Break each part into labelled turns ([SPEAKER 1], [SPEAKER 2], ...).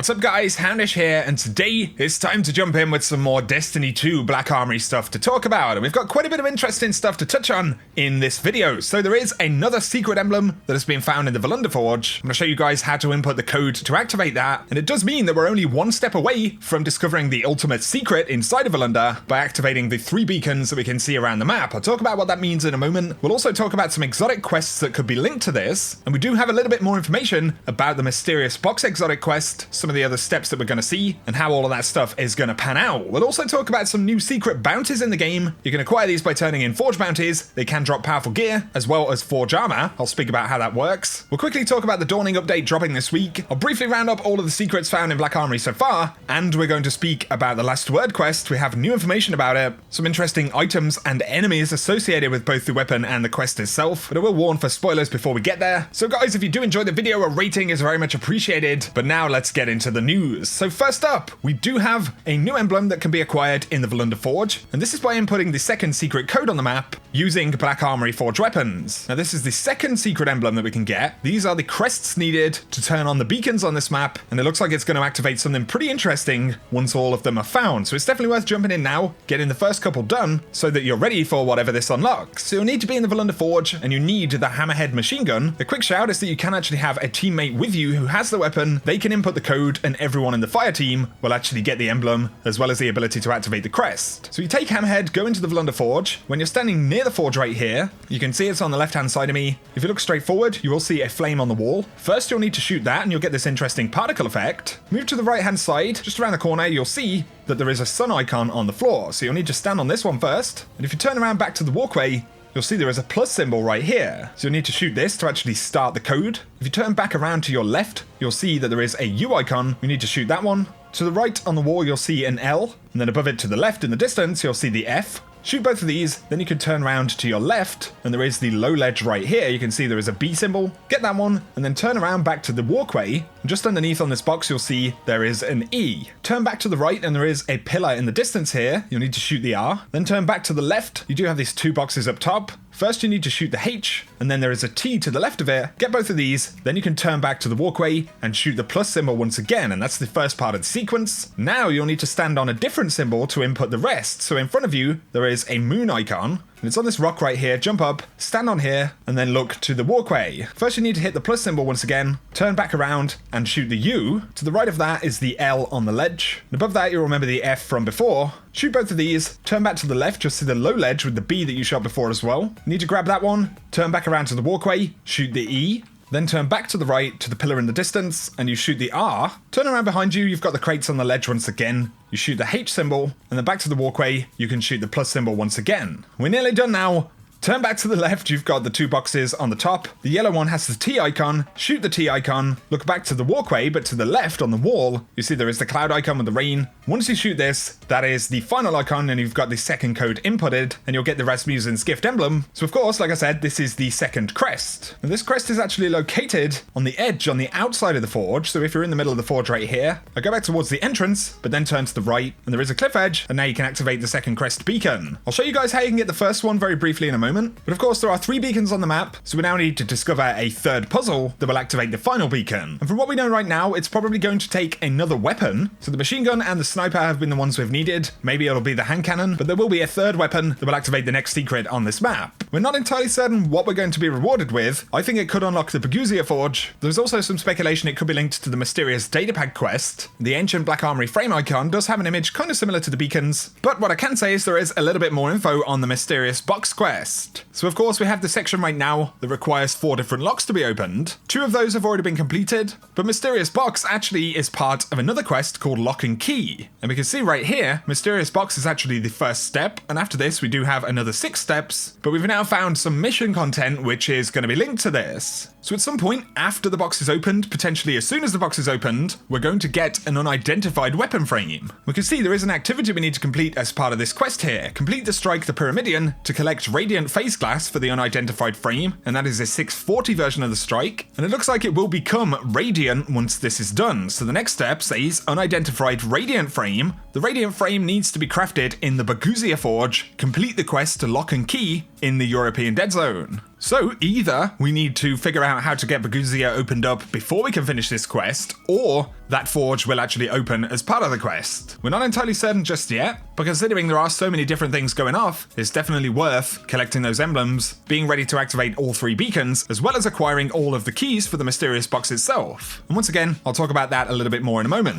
[SPEAKER 1] What's up guys, Houndish here, and today it's time to jump in with some more Destiny 2 Black Armory stuff to talk about, and we've got quite a bit of interesting stuff to touch on in this video. So there is another secret emblem that has been found in the Volunda Forge. I'm going to show you guys how to input the code to activate that, and it does mean that we're only one step away from discovering the ultimate secret inside of Volunda by activating the 3 beacons that we can see around the map. I'll talk about what that means in a moment. We'll also talk about some exotic quests that could be linked to this, and we do have a little bit more information about the mysterious box exotic quest, some of the other steps that we're going to see, and how all of that stuff is going to pan out. We'll also talk about some new secret bounties in the game. You can acquire these by turning in Forge bounties. They can drop powerful gear, as well as Forge armor. I'll speak about how that works. We'll quickly talk about the Dawning update dropping this week. I'll briefly round up all of the secrets found in Black Armory so far, and we're going to speak about the Last Word quest. We have new information about it, some interesting items and enemies associated with both the weapon and the quest itself, but I will warn for spoilers before we get there. So guys, if you do enjoy the video, a rating is very much appreciated. But now let's get into the news. So first up, we do have a new emblem that can be acquired in the Volunda Forge, and this is by inputting the second secret code on the map using Black Armory Forge weapons. Now this is the second secret emblem that we can get. These are the crests needed to turn on the beacons on this map, and it looks like it's going to activate something pretty interesting once all of them are found. So it's definitely worth jumping in now, getting the first couple done, so that you're ready for whatever this unlocks. So you'll need to be in the Volunda Forge, and you need the Hammerhead machine gun. A quick shout is that you can actually have a teammate with you who has the weapon. They can input the code, and everyone in the fire team will actually get the emblem, as well as the ability to activate the crest. So you take Hammerhead, go into the Volunda Forge. When you're standing near the forge right here, you can see it's on the left hand side of me. If you look straight forward, you will see a flame on the wall. First you'll need to shoot that and you'll get this interesting particle effect. Move to the right hand side, just around the corner, you'll see that there is a sun icon on the floor. So you'll need to stand on this one first, and if you turn around back to the walkway, you'll see there is a plus symbol right here. So you'll need to shoot this to actually start the code. If you turn back around to your left, you'll see that there is a U icon. You need to shoot that one. To the right on the wall, you'll see an L, and then above it to the left in the distance, you'll see the F. Shoot both of these, then you can turn around to your left, and there is the low ledge right here. You can see there is a B symbol. Get that one, and then turn around back to the walkway. And just underneath on this box, you'll see there is an E. Turn back to the right, and there is a pillar in the distance here. You'll need to shoot the R. Then turn back to the left. You do have these 2 boxes up top. First, you need to shoot the H, and then there is a T to the left of it. Get both of these, then you can turn back to the walkway and shoot the plus symbol once again, and that's the first part of the sequence. Now you'll need to stand on a different symbol to input the rest. So in front of you, there is a moon icon, and it's on this rock right here. Jump up, stand on here, and then look to the walkway. First, you need to hit the plus symbol once again, turn back around, and shoot the U. To the right of that is the L on the ledge. And above that, you'll remember the F from before. Shoot both of these, turn back to the left, just to the low ledge with the B that you shot before as well. You need to grab that one, turn back around to the walkway, shoot the E. Then turn back to the right to the pillar in the distance, and you shoot the R. Turn around behind you, you've got the crates on the ledge once again. You shoot the H symbol, and then back to the walkway, you can shoot the plus symbol once again. We're nearly done now. Turn back to the left, you've got the 2 boxes on the top. The yellow one has the T icon. Shoot the T icon. Look back to the walkway, but to the left on the wall, you see there is the cloud icon with the rain. Once you shoot this, that is the final icon, and you've got the second code inputted, and you'll get the Rasmussens gift emblem. So of course, like I said, this is the second crest. And this crest is actually located on the edge, on the outside of the forge. So if you're in the middle of the forge right here, I go back towards the entrance, but then turn to the right, and there is a cliff edge, and now you can activate the second crest beacon. I'll show you guys how you can get the first one very briefly in a moment. But of course, there are 3 beacons on the map, so we now need to discover a third puzzle that will activate the final beacon. And from what we know right now, it's probably going to take another weapon. So the machine gun and the sniper have been the ones we've needed. Maybe it'll be the hand cannon, but there will be a third weapon that will activate the next secret on this map. We're not entirely certain what we're going to be rewarded with. I think it could unlock the Bounties Forge. There's also some speculation it could be linked to the mysterious datapad quest. The ancient Black Armory frame icon does have an image kind of similar to the beacons, but what I can say is there is a little bit more info on the mysterious box quest. So of course we have the section right now that requires 4 different locks to be opened. 2 of those have already been completed, but Mysterious Box actually is part of another quest called Lock and Key. And we can see right here, Mysterious Box is actually the first step, and after this we do have another 6 steps, but we've now found some mission content which is going to be linked to this. So at some point after the box is opened, potentially as soon as the box is opened, we're going to get an unidentified weapon frame. We can see there is an activity we need to complete as part of this quest here. Complete the Strike the Pyramidion to collect Radiant Phase Glass for the unidentified frame, and that is a 640 version of the strike, and it looks like it will become Radiant once this is done. So the next step says unidentified Radiant frame. The Radiant frame needs to be crafted in the Bounties Forge. Complete the quest to Lock and Key in the European Dead Zone. So either we need to figure out how to get Baguzia opened up before we can finish this quest, or that forge will actually open as part of the quest. We're not entirely certain just yet, but considering there are so many different things going off, it's definitely worth collecting those emblems, being ready to activate all 3 beacons, as well as acquiring all of the keys for the mysterious box itself. And once again, I'll talk about that a little bit more in a moment.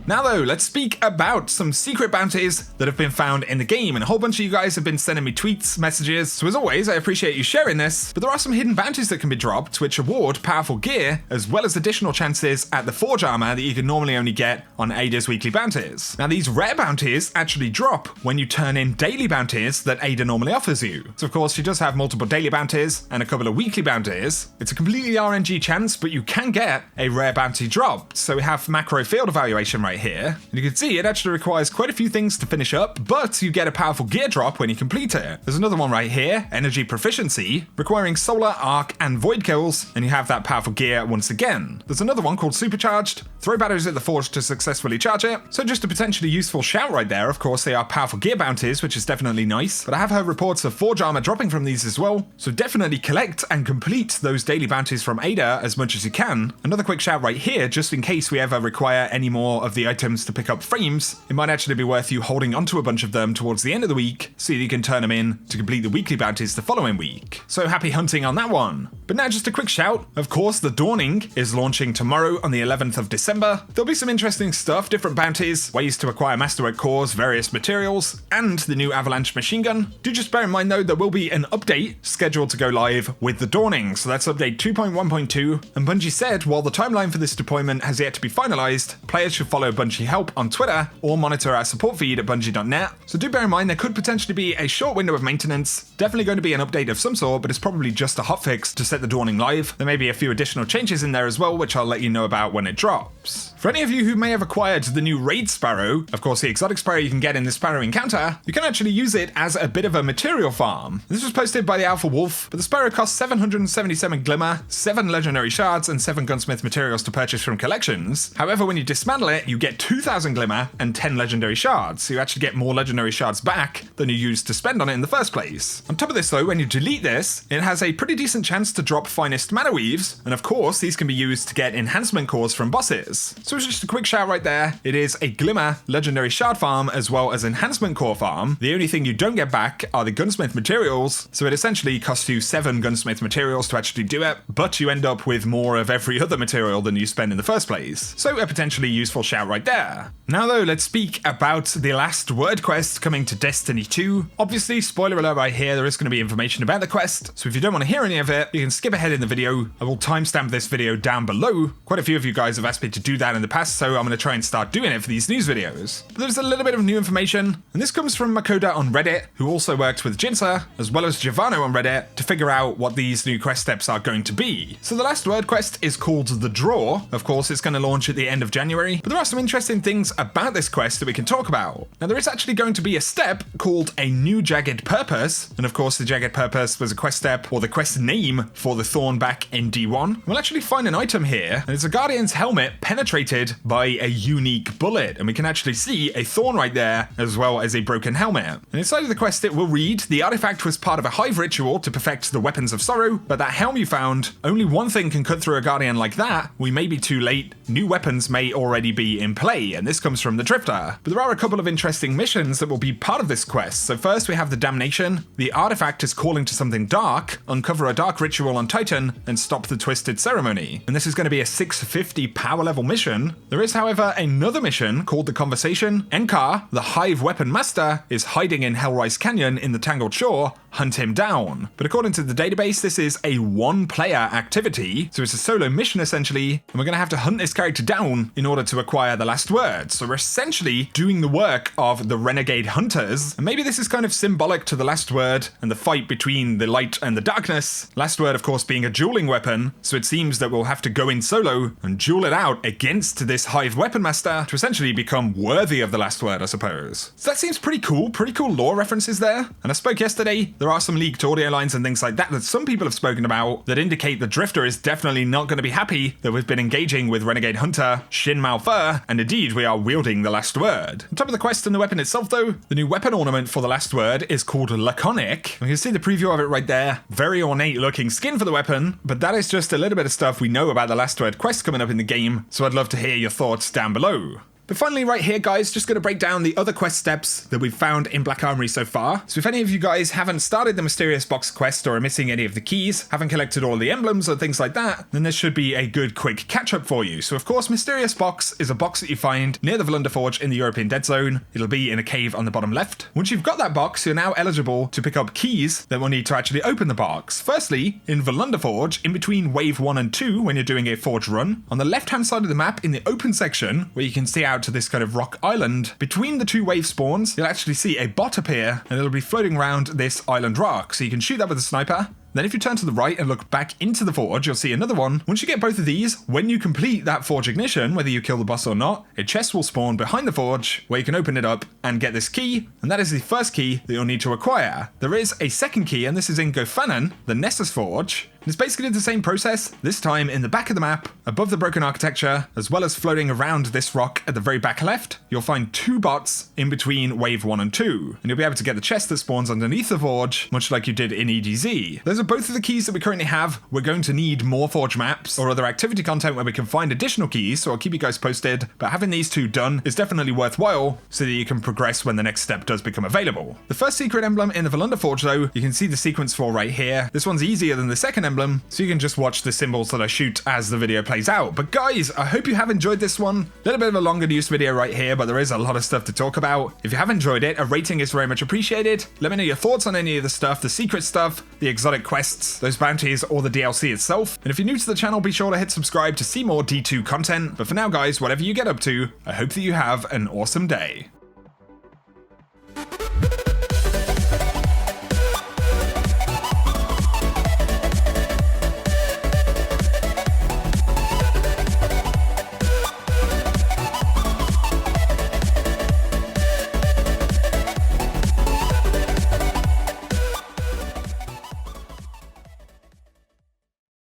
[SPEAKER 1] Now though, let's speak about some secret bounties that have been found in the game, and a whole bunch of you guys have been sending me tweets, messages, so as always, I appreciate you sharing this, but there are some hidden bounties that can be dropped which award powerful gear, as well as additional chances at the forge armor that you can normally only get on Ada's weekly bounties. Now these rare bounties actually drop when you turn in daily bounties that Ada normally offers you. So of course she does have multiple daily bounties and a couple of weekly bounties. It's a completely RNG chance, but you can get a rare bounty dropped. So we have macro field evaluation right here. And you can see it actually requires quite a few things to finish up, but you get a powerful gear drop when you complete it. There's another one right here, energy proficiency, requiring solar, arc, and void kills, and you have that powerful gear once again. There's another one called supercharged, throw batteries at the forge to successfully charge it. So just a potentially useful shout right there. Of course, they are powerful gear bounties, which is definitely nice, but I have heard reports of forge armor dropping from these as well. So definitely collect and complete those daily bounties from Ada as much as you can. Another quick shout right here, just in case we ever require any more of the items to pick up frames, it might actually be worth you holding onto a bunch of them towards the end of the week so that you can turn them in to complete the weekly bounties the following week. So happy hunting on that one. But now just a quick shout. Of course, the Dawning is launching tomorrow on the 11th of December. There'll be some interesting stuff, different bounties, ways to acquire masterwork cores, various materials, and the new Avalanche machine gun. Do just bear in mind though, there will be an update scheduled to go live with the Dawning. So that's update 2.1.2. And Bungie said, while the timeline for this deployment has yet to be finalized, players should follow Bungie Help on Twitter or monitor our support feed at bungie.net. So do bear in mind there could potentially be a short window of maintenance. Definitely going to be an update of some sort, but it's probably just a hotfix to set the Dawning live. There may be a few additional changes in there as well, which I'll let you know about when it drops. For any of you who may have acquired the new Raid Sparrow, of course the exotic Sparrow you can get in the Sparrow encounter, you can actually use it as a bit of a material farm. This was posted by the Alpha Wolf, but the Sparrow costs 777 Glimmer, 7 legendary shards, and 7 gunsmith materials to purchase from collections. However, when you dismantle it, you get 2,000 Glimmer and 10 legendary shards, so you actually get more legendary shards back than you used to spend on it in the first place. On top of this though, when you delete this, it has a pretty decent chance to drop finest mana weaves, and of course these can be used to get enhancement cores from bosses. So it's just a quick shout right there. It is a Glimmer legendary shard farm as well as enhancement core farm. The only thing you don't get back are the gunsmith materials, so it essentially costs you 7 gunsmith materials to actually do it, but you end up with more of every other material than you spend in the first place. So a potentially useful shout right there. Now though, let's speak about the last word quest coming to Destiny 2. Obviously, spoiler alert right here, there is going to be information about the quest, so if you don't want to hear any of it, you can skip ahead in the video. I will timestamp this video down below. Quite a few of you guys have asked me to do that in the past, so I'm going to try and start doing it for these news videos. But there's a little bit of new information, and this comes from Makoda on Reddit, who also worked with Jinsa, as well as Giovanno on Reddit, to figure out what these new quest steps are going to be. So the last word quest is called The Draw. Of course, it's going to launch at the end of January, but there are some interesting things about this quest that we can talk about. Now, there is actually going to be a step called a New Jagged Purpose, and of course, the Jagged Purpose was a quest step, or the quest name for the Thorn back in D1. We'll actually find an item here, and it's a Guardian's helmet penetrated by a unique bullet, and we can actually see a thorn right there, as well as a broken helmet. And inside of the quest, it will read, the artifact was part of a hive ritual to perfect the weapons of sorrow, but that helm you found, only one thing can cut through a Guardian like that. We may be too late. New weapons may already be in play, and this comes from the Drifter. But there are a couple of interesting missions that will be part of this quest. So first we have the Damnation. The artifact is calling to something dark, uncover a dark ritual on Titan, and stop the Twisted Ceremony. And this is going to be a 650 power level mission. There is, however, another mission called The Conversation. Enkar, the Hive Weapon Master, is hiding in Hellrise Canyon in the Tangled Shore. Hunt him down. But according to the database, this is a one-player activity, so it's a solo mission essentially, and we're going to have to hunt this character down in order to acquire the last word. So we're essentially doing the work of the Renegade Hunters, and maybe this is kind of symbolic to the last word and the fight between the light and the darkness. Last word, of course being a dueling weapon, so it seems that we'll have to go in solo and duel it out against this Hive Weapon Master to essentially become worthy of the last word, I suppose. So that seems pretty cool lore references there. And I spoke yesterday, there are some leaked audio lines and things like that some people have spoken about that indicate the Drifter is definitely not going to be happy that we've been engaging with Renegade Hunter Shin Malfur, and indeed we are wielding the last word. On top of the quest and the weapon itself though, the new weapon ornament for the last word is called Laconic. You can see the preview of it right there. Very ornate looking skin for the weapon, but that is just a little bit of stuff we know about the last word quest coming up in the game, so I'd love to hear your thoughts down below. But finally right here guys, just going to break down the other quest steps that we've found in Black Armory so far. So if any of you guys haven't started the Mysterious Box quest or are missing any of the keys, haven't collected all the emblems or things like that, then this should be a good quick catch up for you. So of course Mysterious Box is a box that you find near the Valunder Forge in the European Dead Zone. It'll be in a cave on the bottom left. Once you've got that box, you're now eligible to pick up keys that will need to actually open the box. Firstly, in Valunder Forge, in between wave 1 and 2 when you're doing a forge run, on the left hand side of the map in the open section where you can see out to this kind of rock island, between the two wave spawns, you'll actually see a bot appear and it'll be floating around this island rock. So you can shoot that with a sniper. Then if you turn to the right and look back into the forge, you'll see another one. Once you get both of these, when you complete that forge ignition, whether you kill the boss or not, a chest will spawn behind the forge where you can open it up and get this key, and that is the first key that you'll need to acquire. There is a second key, and this is in Gofanan, the Nessus Forge. It's basically the same process, this time in the back of the map, above the broken architecture, as well as floating around this rock at the very back left, you'll find two bots in between wave 1 and 2, and you'll be able to get the chest that spawns underneath the forge, much like you did in EDZ. Those are both of the keys that we currently have. We're going to need more forge maps or other activity content where we can find additional keys, so I'll keep you guys posted, but having these two done is definitely worthwhile so that you can progress when the next step does become available. The first secret emblem in the Valunder Forge though, you can see the sequence for right here. This one's easier than the second emblem, so you can just watch the symbols that I shoot as the video plays out. But guys, I hope you have enjoyed this one. A little bit of a longer news video right here, but there is a lot of stuff to talk about. If you have enjoyed it, a rating is very much appreciated. Let me know your thoughts on any of the stuff, the secret stuff, the exotic quests, those bounties, or the DLC itself. And if you're new to the channel, be sure to hit subscribe to see more D2 content. But for now guys, whatever you get up to, I hope that you have an awesome day.